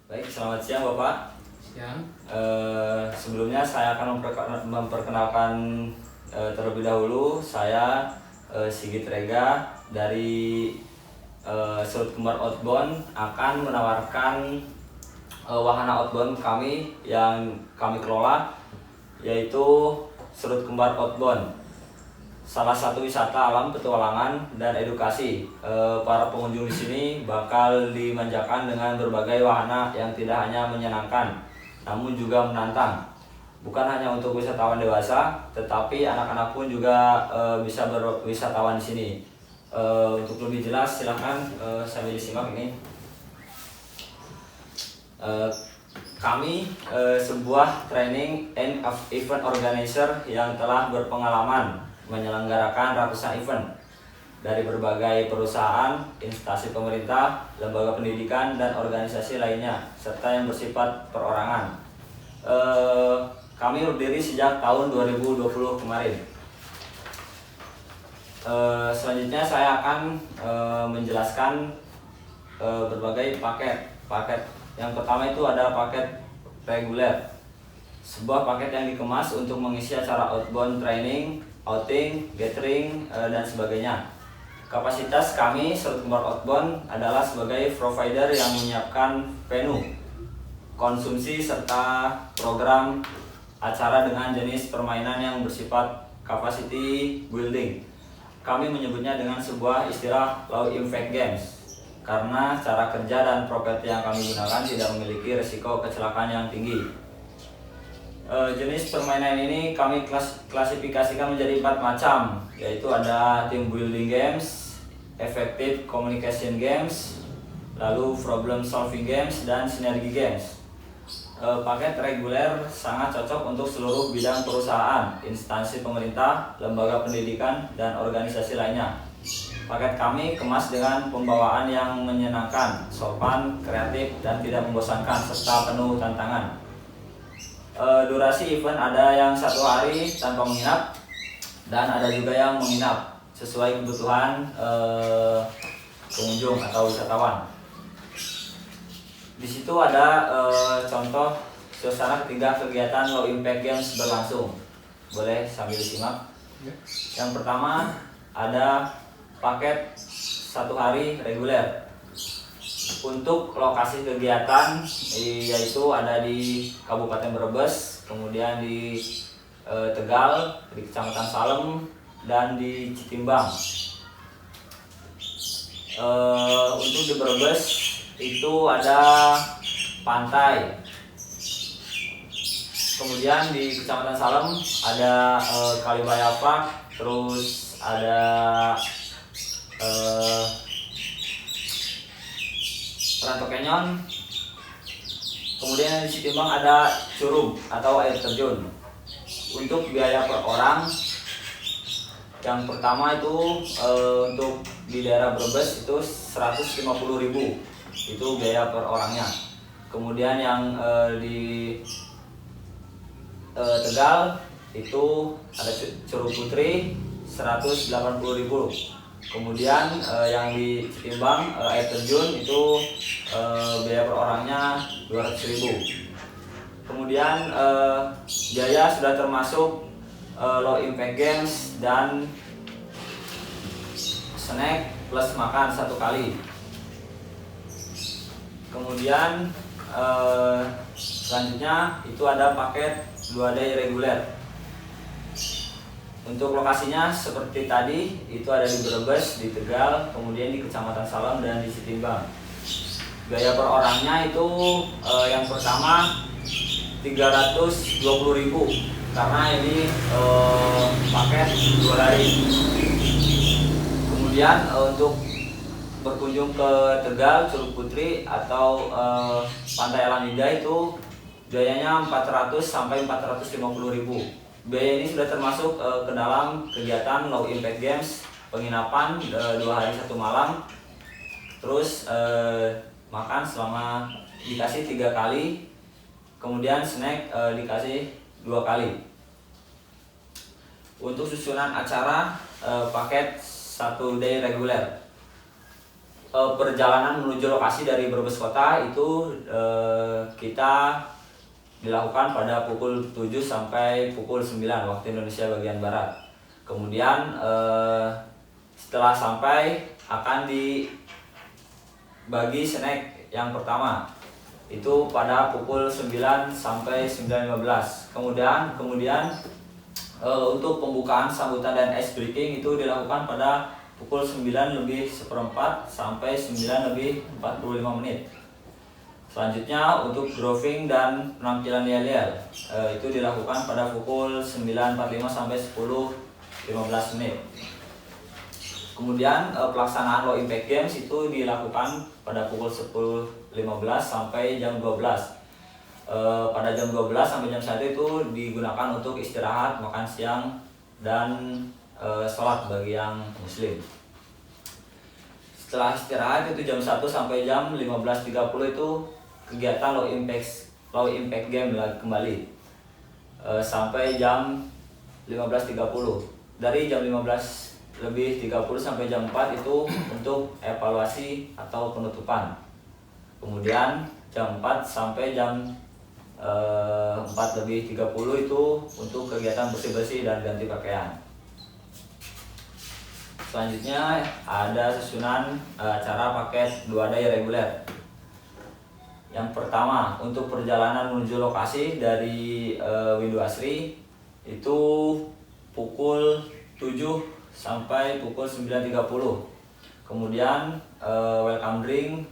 Baik, selamat siang Bapak. Siang. Sebelumnya saya akan memperkenalkan terlebih dahulu. Saya Sigit Rega dari Surut Kembar Outbound akan menawarkan wahana outbound kami yang kami kelola, yaitu Surut Kembar Outbound. Salah satu wisata alam, petualangan, dan edukasi. Para pengunjung di sini bakal dimanjakan dengan berbagai wahana yang tidak hanya menyenangkan, namun juga menantang. Bukan hanya untuk wisatawan dewasa, tetapi anak-anak pun juga bisa berwisatawan di sini. Untuk lebih jelas, silahkan sambil disimak ini. Kami sebuah training and event organizer yang telah berpengalaman menyelenggarakan ratusan event dari berbagai perusahaan, instansi pemerintah, lembaga pendidikan, dan organisasi lainnya, serta yang bersifat perorangan. Kami berdiri sejak tahun 2020 kemarin. Selanjutnya saya akan menjelaskan berbagai paket. Yang pertama itu ada paket reguler, sebuah paket yang dikemas untuk mengisi acara outbound training, outing, gathering, dan sebagainya. Kapasitas kami Surut Kembar Outbound adalah sebagai provider yang menyiapkan venue, konsumsi, serta program acara dengan jenis permainan yang bersifat capacity building. Kami menyebutnya dengan sebuah istilah low impact games, karena cara kerja dan properti yang kami gunakan tidak memiliki risiko kecelakaan yang tinggi. Jenis permainan ini kami klasifikasikan menjadi 4 macam, yaitu ada team building games, effective communication games, lalu problem solving games, dan synergy games. Paket reguler sangat cocok untuk seluruh bidang perusahaan, instansi pemerintah, lembaga pendidikan, dan organisasi lainnya. Paket kami kemas dengan pembawaan yang menyenangkan, sopan, kreatif, dan tidak membosankan, serta penuh tantangan. Durasi event ada yang 1 hari tanpa menginap, dan ada juga yang menginap sesuai kebutuhan pengunjung atau wisatawan. Di situ ada contoh suasana ketika kegiatan low impact games berlangsung. Boleh sambil simak. Yang pertama ada paket 1 hari reguler. Untuk lokasi kegiatan yaitu ada di Kabupaten Brebes, kemudian di Tegal, di Kecamatan Salem, dan di Citimbang. Untuk di Brebes itu ada pantai. Kemudian di Kecamatan Salem ada Kalibaya Park, terus ada Ranto Canyon. Kemudian di Citimbang ada Curug atau air terjun. Untuk biaya per orang, yang pertama itu untuk di daerah Brebes itu 150.000, itu biaya per orangnya. Kemudian yang di Tegal itu ada Curug Putri 180.000. Kemudian yang di Citimbang air terjun itu biaya per orangnya 200.000. Kemudian biaya sudah termasuk low impact games dan snack plus makan 1 kali. Kemudian selanjutnya itu ada paket 2 day reguler. Untuk lokasinya seperti tadi, itu ada di Brebes, di Tegal, kemudian di Kecamatan Salem, dan di Citimbang. Biaya per orangnya itu yang pertama 320.000, karena ini paket 2 hari. Kemudian untuk berkunjung ke Tegal, Curug Putri, atau Pantai Alam Indah itu biayanya 400 sampai 450.000. Biaya ini sudah termasuk ke dalam kegiatan low impact games, penginapan 2 hari 1 malam, terus makan selama dikasih 3 kali, kemudian snack dikasih 2 kali. Untuk susunan acara paket 1 day reguler, perjalanan menuju lokasi dari Brebes Kota itu kita dilakukan pada pukul 7 sampai pukul 9 waktu Indonesia bagian Barat. Kemudian setelah sampai akan dibagi snack yang pertama itu pada pukul 9 sampai 9.15. Kemudian untuk pembukaan, sambutan, dan ice breaking itu dilakukan pada pukul 9:04 sampai 9:45 menit. Selanjutnya untuk grooving dan penampilan yel-yel itu dilakukan pada pukul 9.45 sampai 10.15 menit. Kemudian pelaksanaan low impact games itu dilakukan pada pukul 10.15 sampai jam 12. Pada jam 12 sampai jam 1 itu digunakan untuk istirahat, makan siang, dan sholat bagi yang muslim. Setelah istirahat itu jam 1 sampai jam 15.30 itu kegiatan low impact game kembali sampai jam 15.30. Dari jam 15:30 sampai jam 4 itu untuk evaluasi atau penutupan. Kemudian jam 4 sampai jam 4:30 itu untuk kegiatan bersih-bersih dan ganti pakaian. Selanjutnya ada susunan acara paket 2 day reguler. Yang pertama, untuk perjalanan menuju lokasi dari Windu Asri itu pukul 7 sampai pukul 9.30. Kemudian welcome drink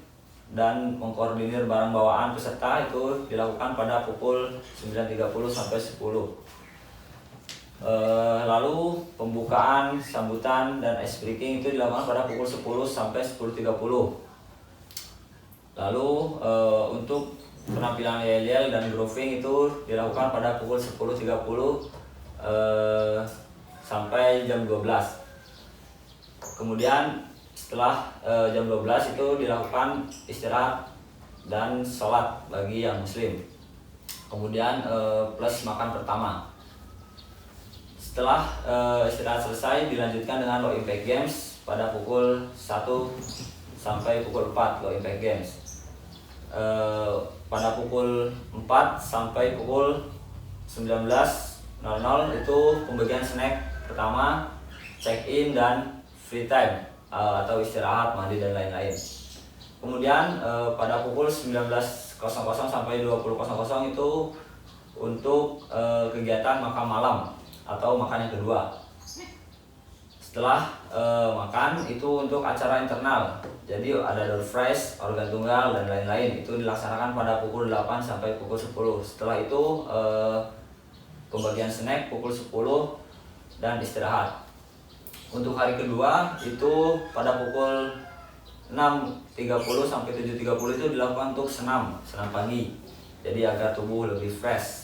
dan mengkoordinir barang bawaan peserta itu dilakukan pada pukul 9.30 sampai 10. Lalu pembukaan, sambutan, dan ice breaking itu dilakukan pada pukul 10 sampai 10.30. Lalu untuk penampilan yel-yel dan grooving itu dilakukan pada pukul 10.30 sampai jam 12. Kemudian setelah jam 12 itu dilakukan istirahat dan sholat bagi yang muslim. Kemudian plus makan pertama. Setelah istirahat selesai dilanjutkan dengan low impact games pada pukul 1 sampai pukul 4 low impact games. Pada pukul 4 sampai pukul 19.00 itu pembagian snack pertama, check in, dan free time atau istirahat, mandi, dan lain-lain. Kemudian pada pukul 19.00 sampai 20.00 itu untuk kegiatan makan malam atau makan yang kedua. Setelah makan itu untuk acara internal, jadi ada door prize, organ tunggal, dan lain-lain, itu dilaksanakan pada pukul 8 sampai pukul 10. Setelah itu pembagian snack pukul 10 dan istirahat. Untuk hari kedua itu pada pukul 6.30 sampai 7.30 itu dilakukan untuk senam pagi, jadi agar tubuh lebih fresh.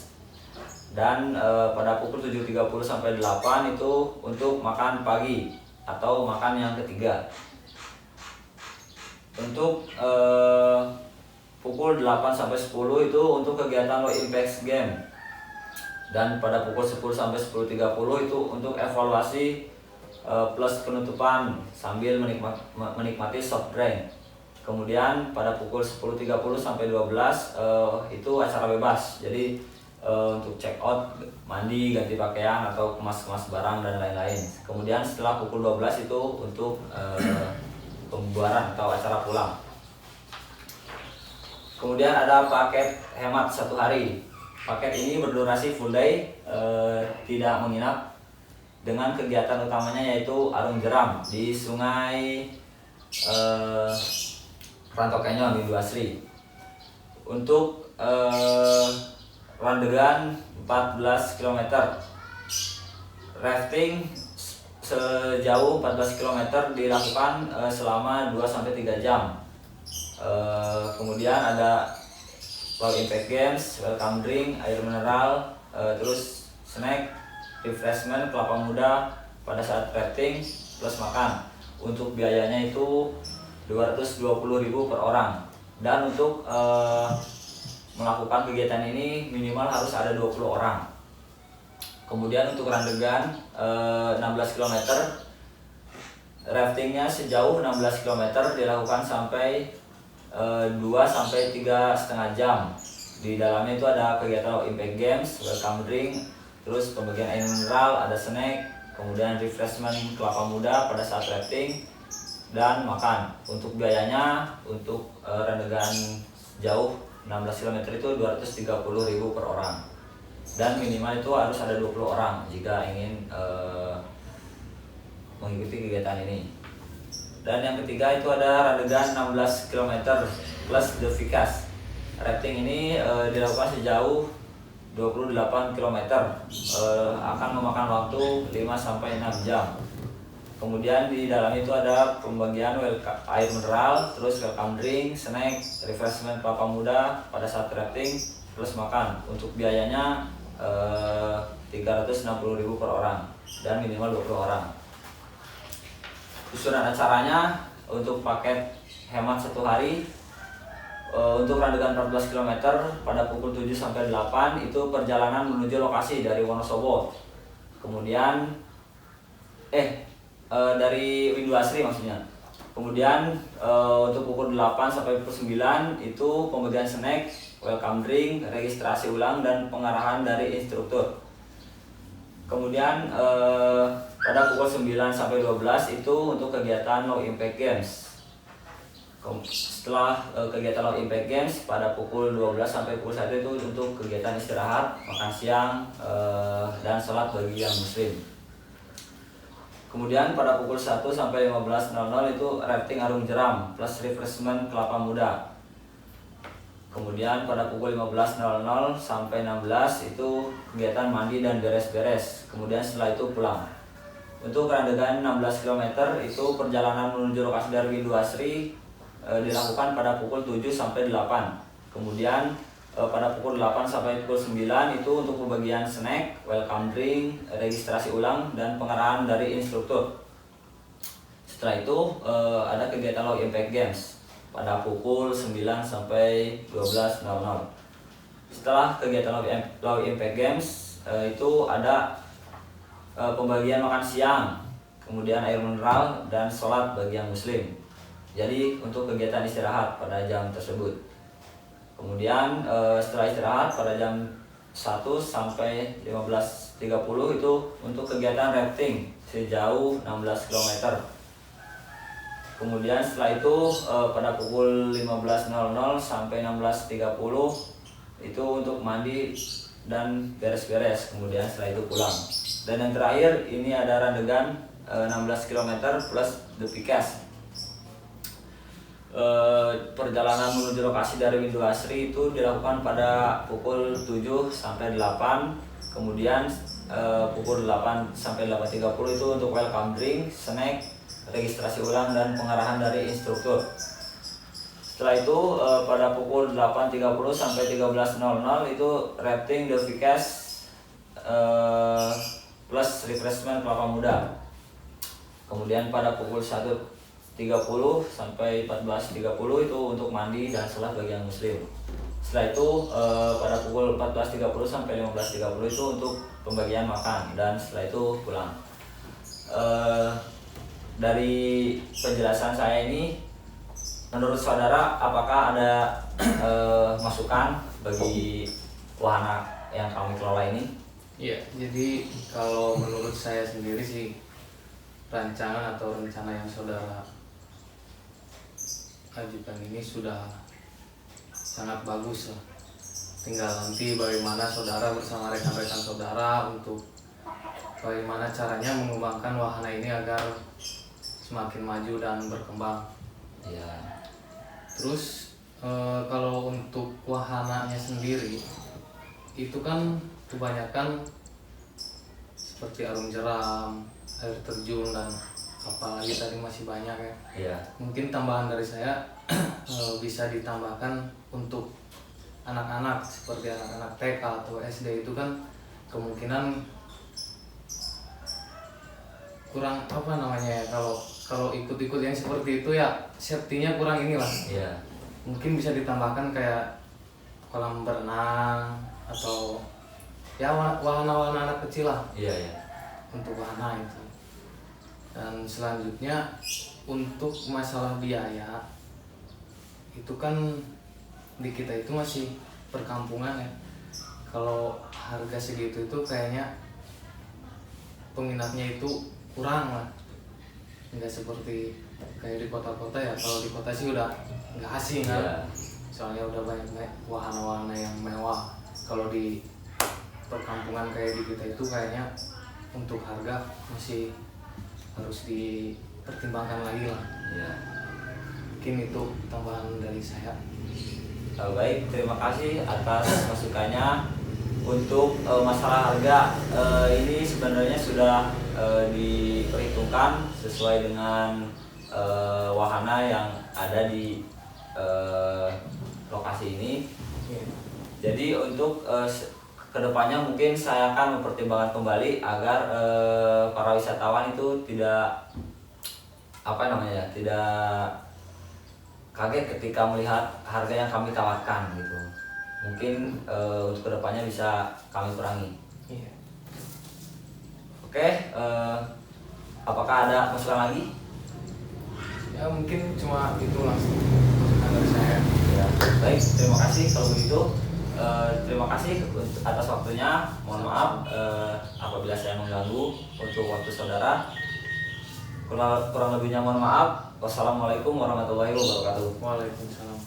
Dan pada pukul 7.30 sampai 8 itu untuk makan pagi atau makan yang ketiga. Untuk pukul 8 sampai 10 itu untuk kegiatan low impact game. Dan pada pukul 10 sampai 10.30 itu untuk evaluasi plus penutupan sambil menikmati soft drink. Kemudian pada pukul 10.30 sampai 12 itu acara bebas. Jadi untuk check out, mandi, ganti pakaian, atau kemas-kemas barang, dan lain-lain. Kemudian setelah pukul 12 itu untuk pembubaran atau acara pulang. Kemudian ada paket hemat 1 hari. Paket ini berdurasi full day, tidak menginap, dengan kegiatan utamanya yaitu arung jeram di Sungai Rantau Canyon Windu Asri. Untuk randegan 14 km, rafting sejauh 14 km dilakukan selama 2-3 jam. Kemudian ada low impact games, welcome drink, air mineral, terus snack, refreshment, kelapa muda pada saat rafting plus makan. Untuk biayanya itu 220.000 per orang. Dan untuk melakukan kegiatan ini minimal harus ada 20 orang. Kemudian untuk randegan 16 km raftingnya sejauh 16 km dilakukan sampai 2 sampai 3,5 jam. Di dalamnya itu ada kegiatan low impact games, welcome drink, terus pembagian air mineral, ada snack, kemudian refreshment kelapa muda pada saat rafting, dan makan. Untuk biayanya untuk rendegan jauh 16 km itu 230.000 per orang. Dan minimal itu harus ada 20 orang jika ingin mengikuti kegiatan ini. Dan yang ketiga itu ada randegan 16 km plus The Vicas. Rafting ini dilakukan sejauh 28 km, akan memakan waktu 5 sampai 6 jam. Kemudian di dalam itu ada pembagian air mineral, terus welcome drink, snack, refreshment kelapa muda pada saat rafting, plus makan. Untuk biayanya 360.000 per orang dan minimal 20 orang. Susunan acaranya untuk paket hemat 1 hari, untuk randegan 14 km pada pukul 7 sampai 8 itu perjalanan menuju lokasi dari Wonosobo. Kemudian dari Windu Asri maksudnya. Kemudian untuk pukul 8 sampai pukul 9 itu pembagian snack, welcome drink, registrasi ulang, dan pengarahan dari instruktur. Kemudian pada pukul 9 sampai 12 itu untuk kegiatan low impact games. Setelah kegiatan low impact games pada pukul 12 sampai pukul 1 itu untuk kegiatan istirahat, makan siang, dan sholat bagi yang muslim. Kemudian pada pukul 1 sampai 15.00 itu rafting Arung Jeram plus refreshment kelapa muda. Kemudian pada pukul 15.00 sampai 16 itu kegiatan mandi dan beres-beres. Kemudian setelah itu pulang. Untuk randegan 16 km itu perjalanan menuju lokasi dari Windu Asri dilakukan pada pukul 7 sampai 8. Kemudian pada pukul 8 sampai pukul 9 itu untuk pembagian snack, welcome drink, registrasi ulang, dan pengarahan dari instruktur. Setelah itu ada kegiatan low impact games pada pukul 9 sampai 12.00. Setelah kegiatan low impact games itu ada pembagian makan siang, kemudian air mineral, dan sholat bagi yang muslim. Jadi untuk kegiatan istirahat pada jam tersebut. Kemudian setelah istirahat pada jam 1 sampai 15.30 itu untuk kegiatan rafting sejauh 16 km. Kemudian setelah itu pada pukul 15.00 sampai 16.30 itu untuk mandi dan beres-beres. Kemudian setelah itu pulang. Dan yang terakhir ini ada randegan 16 km plus The Vicas. Perjalanan menuju lokasi dari Windu Asri itu dilakukan pada pukul 7 sampai 8. Kemudian pukul 8 sampai 8.30 itu untuk welcome drink, snack, registrasi ulang, dan pengarahan dari instruktur. Setelah itu pada pukul 8.30 sampai 13.00 itu rafting The Vicas plus refreshment kelapa muda. Kemudian pada pukul 1.30 sampai 14.30 itu untuk mandi dan sholat bagi yang muslim. Setelah itu pada pukul 14.30 sampai 15.30 itu untuk pembagian makan, dan setelah itu pulang. Dari penjelasan saya ini, menurut saudara apakah ada masukan bagi wahana yang kami kelola ini? Iya, jadi kalau menurut saya sendiri sih rancangan atau rencana yang saudara ajukan ini sudah sangat bagus lah. Tinggal nanti bagaimana saudara bersama rekan-rekan saudara untuk bagaimana caranya mengembangkan wahana ini agar semakin maju dan berkembang. Ya. Terus kalau untuk wahananya sendiri itu kan kebanyakan seperti arung jeram, air terjun, dan apalagi tadi masih banyak ya. Iya. Mungkin tambahan dari saya bisa ditambahkan untuk anak-anak seperti anak-anak TK atau SD itu kan kemungkinan kurang apa namanya ya, kalau ikut-ikut yang seperti itu ya safety-nya kurang inilah. Iya. Mungkin bisa ditambahkan kayak kolam berenang atau ya wahana-wahana anak kecil lah. Iya, iya. Untuk wahana itu. Dan selanjutnya untuk masalah biaya itu kan di kita itu masih perkampungan ya. Kalau harga segitu itu kayaknya peminatnya itu kurang lah, nggak seperti kayak di kota-kota ya. Kalau di kota sih udah nggak asing kan, Iya. soalnya udah banyak wahana-wahana yang mewah. Kalau di perkampungan kayak di kita itu kayaknya untuk harga masih harus dipertimbangkan lagi lah. Iya. Mungkin itu tambahan dari saya. Baik, terima kasih atas masukannya. Untuk masalah harga, ini sebenarnya sudah diperhitungkan sesuai dengan wahana yang ada di lokasi ini. Jadi untuk kedepannya mungkin saya akan mempertimbangkan kembali agar para wisatawan itu tidak tidak kaget ketika melihat harga yang kami tawarkan gitu. Mungkin untuk kedepannya bisa kami kurangi. Iya. Oke, apakah ada masukan lagi? Ya mungkin cuma itu langsung dari saya. Ya, baik, terima kasih kalau begitu. Terima kasih atas waktunya. Mohon maaf apabila saya mengganggu untuk waktu saudara. Kurang lebihnya mohon maaf. Wassalamualaikum warahmatullahi wabarakatuh. Waalaikumsalam.